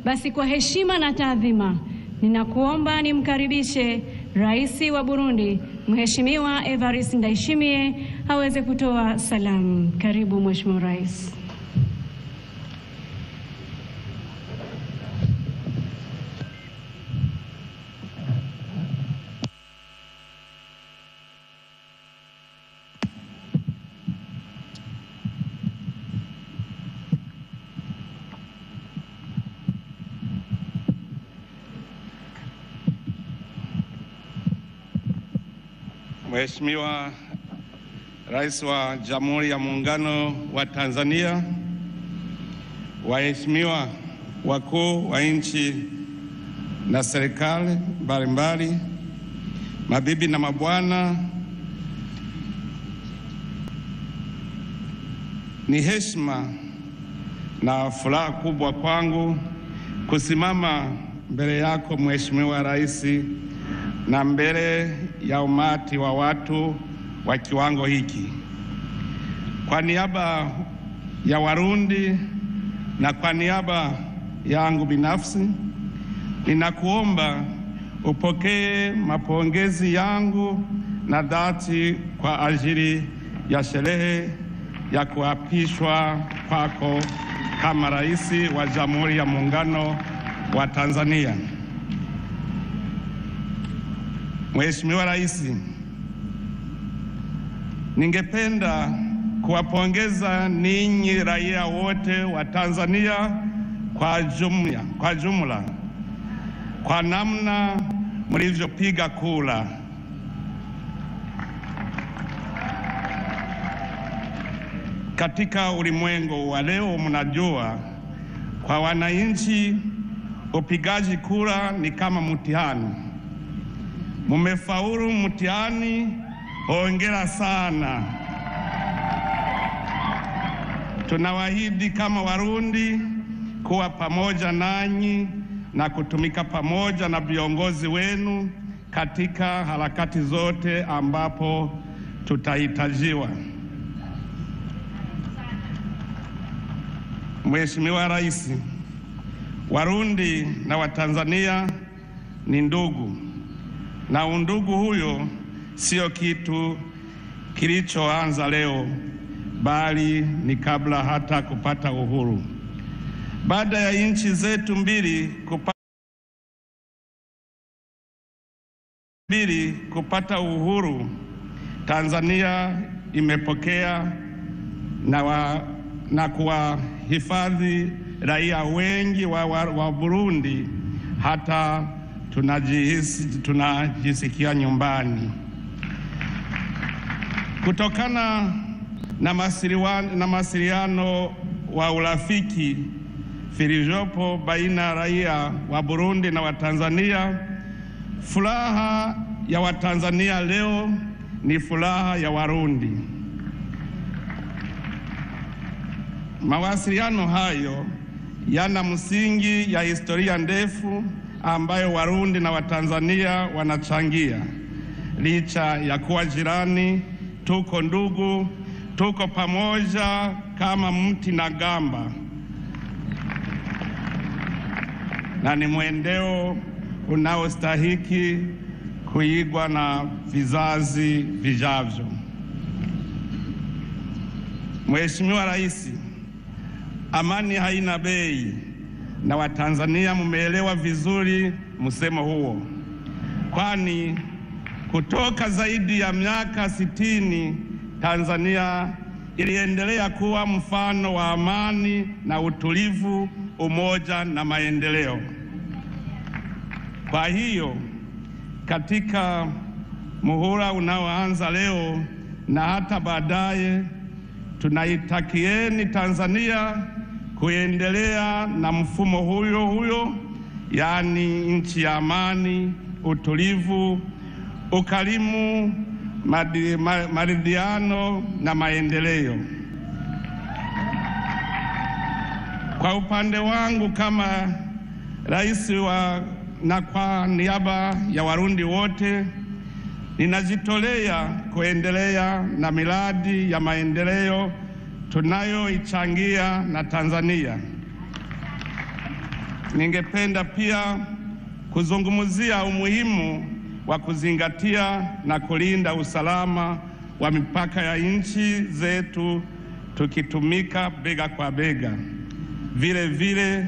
Basi kwa heshima na taadhima, ninakuomba nimkaribishe Rais wa Burundi, Mheshimiwa Evariste Ndayishimiye aweze kutoa salamu. Karibu Mheshimiwa Rais. Mheshimiwa Rais wa Jamhuri ya Muungano wa Tanzania, waheshimiwa wakuu wa nchi na serikali mbalimbali, mabibi na mabwana, ni heshima na furaha kubwa kwangu kusimama mbele yako Mheshimiwa Rais na mbele ya umati wa watu wa kiwango hiki. Kwa niaba ya Warundi na kwa niaba yangu binafsi, ninakuomba upokee mapongezi yangu na dhati kwa ajili ya sherehe ya kuapishwa kwako kama Rais wa Jamhuri ya Muungano wa Tanzania. Mheshimiwa Rais, ningependa kuwapongeza ninyi raia wote wa Tanzania kwa jumla kwa namna mlivyopiga kura. Katika ulimwengu wa leo, mnajua kwa wananchi upigaji kura ni kama mtihani. Mumefaulu mtihani, hongera sana. Tunawaahidi kama Warundi kuwa pamoja nanyi na kutumika pamoja na viongozi wenu katika harakati zote ambapo tutahitajiwa. Mheshimiwa Rais, Warundi na Watanzania ni ndugu, na undugu huyo sio kitu kilichoanza leo, bali ni kabla hata kupata uhuru. Baada ya nchi zetu mbili kupata uhuru, Tanzania imepokea na kuwahifadhi raia wengi wa Burundi, hata tunajisikia nyumbani. Kutokana na mawasiliano wa urafiki vilivyopo baina ya raia wa Burundi na Watanzania, furaha ya Watanzania leo ni furaha ya Warundi. Mawasiliano hayo yana msingi ya historia ndefu ambayo Warundi na Watanzania wanachangia. Licha ya kuwa jirani, tuko ndugu, tuko pamoja kama mti na gamba, na ni mwendeo unaostahiki kuigwa na vizazi vijavyo. Mheshimiwa Rais, amani haina bei, na Watanzania mumeelewa vizuri msemo huo, kwani kutoka zaidi ya miaka 60 Tanzania iliendelea kuwa mfano wa amani na utulivu, umoja na maendeleo. Kwa hiyo katika muhula unaoanza leo na hata baadaye, tunaitakieni Tanzania kuendelea na mfumo huyo, yaani nchi ya amani, utulivu, ukarimu, maridhiano na maendeleo. Kwa upande wangu kama rais na kwa niaba ya Warundi wote, ninajitolea kuendelea na miradi ya maendeleo tunayoichangia na Tanzania. ningependa pia kuzungumzia umuhimu wa kuzingatia na kulinda usalama wa mipaka ya nchi zetu tukitumika bega kwa bega. Vile vile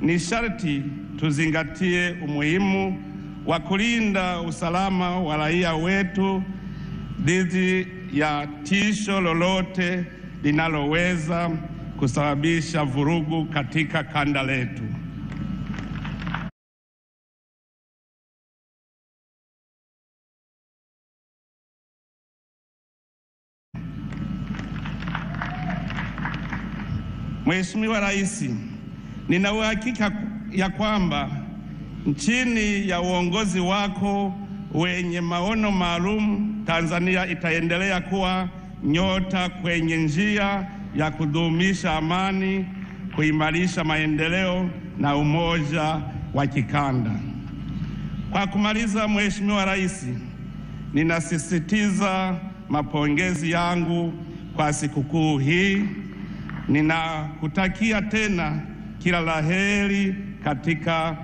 ni sharti tuzingatie umuhimu wa kulinda usalama wa raia wetu dhidi ya tisho lolote linaloweza kusababisha vurugu katika kanda letu. Mheshimiwa Rais, nina uhakika ya kwamba chini ya uongozi wako wenye maono maalum, Tanzania itaendelea kuwa nyota kwenye njia ya kudumisha amani, kuimarisha maendeleo na umoja wa kikanda. Kwa kumaliza, Mheshimiwa Rais, ninasisitiza mapongezi yangu kwa sikukuu hii. Ninakutakia tena kila laheri katika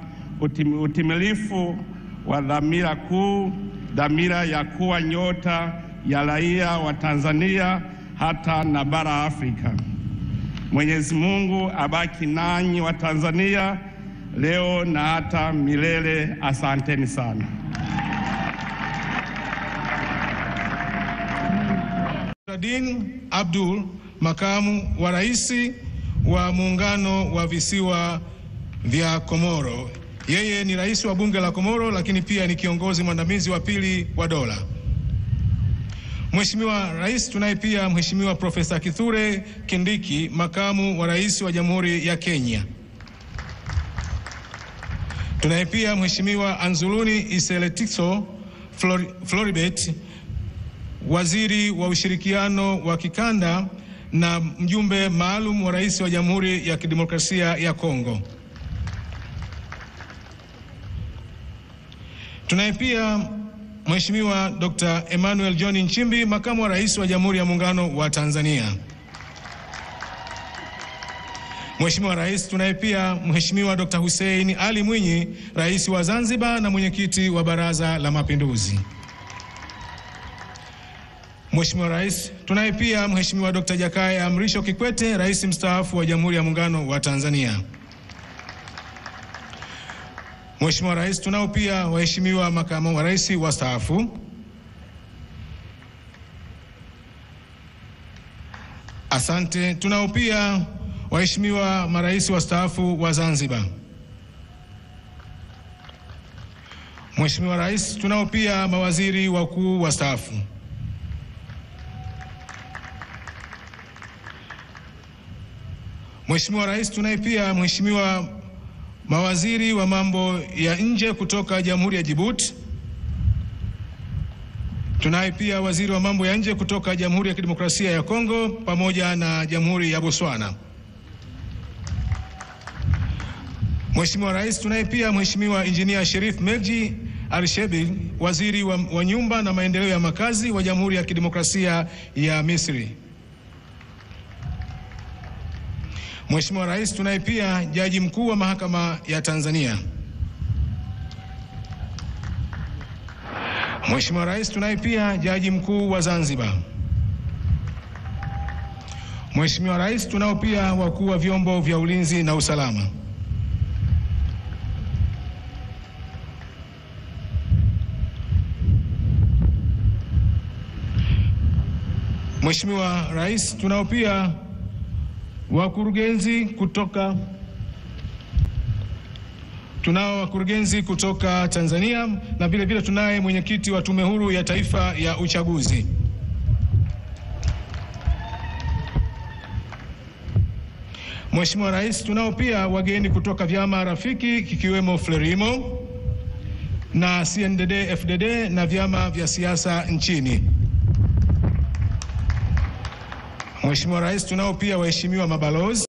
utimilifu wa dhamira kuu, dhamira ya kuwa nyota ya raia wa Tanzania hata na bara Afrika. Mwenyezi Mungu abaki nanyi wa Tanzania leo na hata milele. Asanteni sana. Saladin Abdul, makamu wa rais wa Muungano wa Visiwa vya Komoro. Yeye ni rais wa bunge la Komoro, lakini pia ni kiongozi mwandamizi wa pili wa dola. Mheshimiwa Rais, tunaye pia Mheshimiwa Profesa Kithure Kindiki, makamu wa rais wa Jamhuri ya Kenya. Tunaye pia Mheshimiwa Anzuluni Iseletiso Floribet, waziri wa ushirikiano wa kikanda na mjumbe maalum wa rais wa Jamhuri ya Kidemokrasia ya Kongo. Tunaye pia Mheshimiwa Dr. Emmanuel John Nchimbi, makamu wa rais wa Jamhuri ya Muungano wa Tanzania. Mheshimiwa Rais, tunaye pia Mheshimiwa Dr. Hussein Ali Mwinyi, rais wa Zanzibar na mwenyekiti wa Baraza la Mapinduzi. Mheshimiwa Rais, tunaye pia Mheshimiwa Dr. Jakaya Mrisho Kikwete, rais mstaafu wa Jamhuri ya Muungano wa Tanzania. Mheshimiwa Rais, tunao pia waheshimiwa makamu wa rais wastaafu. Asante. Tunao pia waheshimiwa marais wastaafu wa Zanzibar. Mheshimiwa Rais, tunao pia mawaziri wakuu wastaafu. Mheshimiwa Rais, tunaye pia mheshimiwa mawaziri wa mambo ya nje kutoka Jamhuri ya Djibouti. Tunaye pia waziri wa mambo ya nje kutoka Jamhuri ya Kidemokrasia ya Kongo pamoja na Jamhuri ya Botswana. Mheshimiwa Rais, tunaye pia Mheshimiwa Injinia Sherif Meji Al-Shebi, waziri wa nyumba na maendeleo ya makazi wa Jamhuri ya Kidemokrasia ya Misri. Mheshimiwa Rais, tunaye pia Jaji Mkuu wa Mahakama ya Tanzania. Mheshimiwa Rais, tunaye pia Jaji Mkuu wa Zanzibar. Mheshimiwa Rais, tunao pia wakuu wa vyombo vya ulinzi na usalama. Mheshimiwa Rais, tunao pia wakurugenzi kutoka Tanzania na vile vile tunaye mwenyekiti wa Tume Huru ya Taifa ya Uchaguzi. Mheshimiwa Rais, tunao pia wageni kutoka vyama rafiki kikiwemo Frelimo na CNDD-FDD na vyama vya siasa nchini. Mheshimiwa Rais, tunao pia waheshimiwa mabalozi